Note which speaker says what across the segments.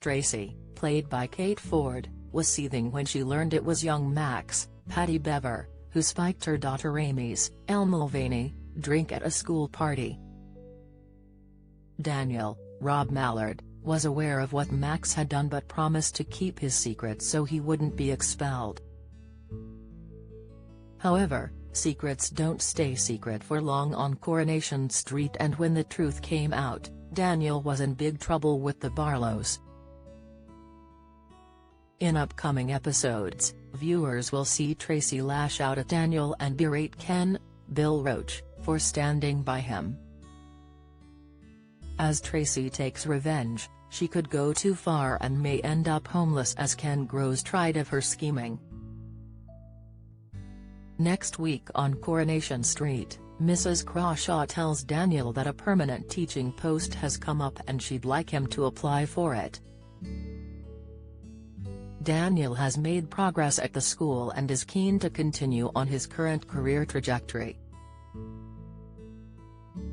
Speaker 1: Tracy, played by Kate Ford, was seething when she learned it was young Max, Patty Bever, who spiked her daughter Amy's, Elle Mulvaney, drink at a school party. Daniel, Rob Mallard, was aware of what Max had done but promised to keep his secret so he wouldn't be expelled. However, secrets don't stay secret for long on Coronation Street, and when the truth came out, Daniel was in big trouble with the Barlows. In upcoming episodes, viewers will see Tracy lash out at Daniel and berate Ken, Bill Roach, for standing by him. As Tracy takes revenge, she could go too far and may end up homeless as Ken grows tired of her scheming. Next week on Coronation Street, Mrs. Crawshaw tells Daniel that a permanent teaching post has come up and she'd like him to apply for it. Daniel has made progress at the school and is keen to continue on his current career trajectory.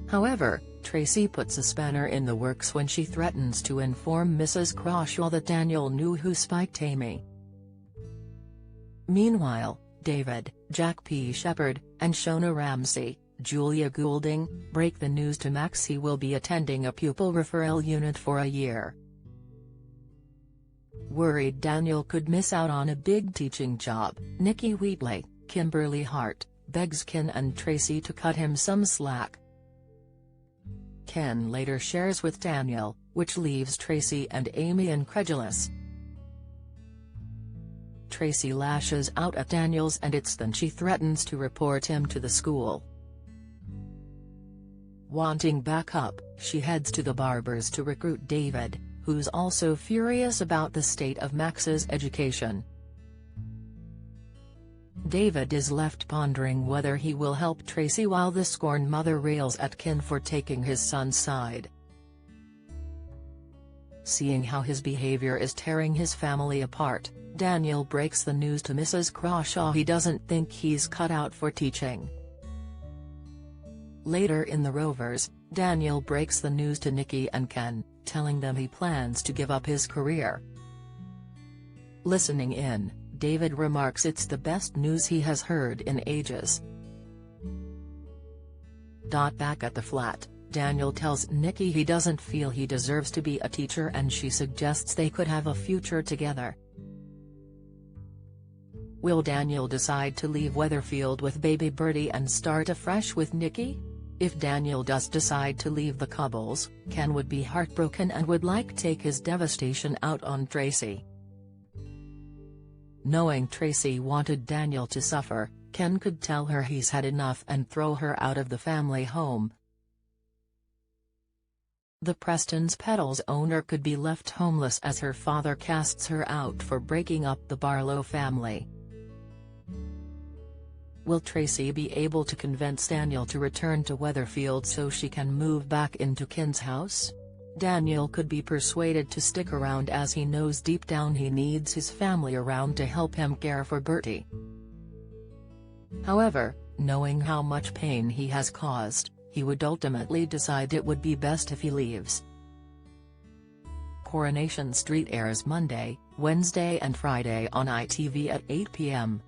Speaker 1: However, Tracy puts a spanner in the works when she threatens to inform Mrs. Crawshaw that Daniel knew who spiked Amy. Meanwhile, David, Jack P. Shepard, and Shona Ramsey, Julia Goulding, break the news to Max he will be attending a pupil referral unit for a year. Worried Daniel could miss out on a big teaching job, Nikki Wheatley, Kimberly Hart, begs Ken and Tracy to cut him some slack. Ken later shares with Daniel, which leaves Tracy and Amy incredulous. Tracy lashes out at Daniels and it's then she threatens to report him to the school. Wanting backup, she heads to the Barbers to recruit David, who's also furious about the state of Max's education. David is left pondering whether he will help Tracy while the scorned mother rails at Ken for taking his son's side. Seeing how his behavior is tearing his family apart, Daniel breaks the news to Mrs. Crawshaw he doesn't think he's cut out for teaching. Later in the Rovers, Daniel breaks the news to Nikki and Ken, telling them he plans to give up his career. Listening in, David remarks it's the best news he has heard in ages. Back at the flat, Daniel tells Nikki he doesn't feel he deserves to be a teacher and she suggests they could have a future together. Will Daniel decide to leave Weatherfield with baby Bertie and start afresh with Nikki? If Daniel does decide to leave the Cobbles, Ken would be heartbroken and would like to take his devastation out on Tracy. Knowing Tracy wanted Daniel to suffer, Ken could tell her he's had enough and throw her out of the family home. The Preston's Petals owner could be left homeless as her father casts her out for breaking up the Barlow family. Will Tracy be able to convince Daniel to return to Weatherfield so she can move back into Ken's house? Daniel could be persuaded to stick around as he knows deep down he needs his family around to help him care for Bertie. However, knowing how much pain he has caused, he would ultimately decide it would be best if he leaves. Coronation Street airs Monday, Wednesday and Friday on ITV at 8 p.m.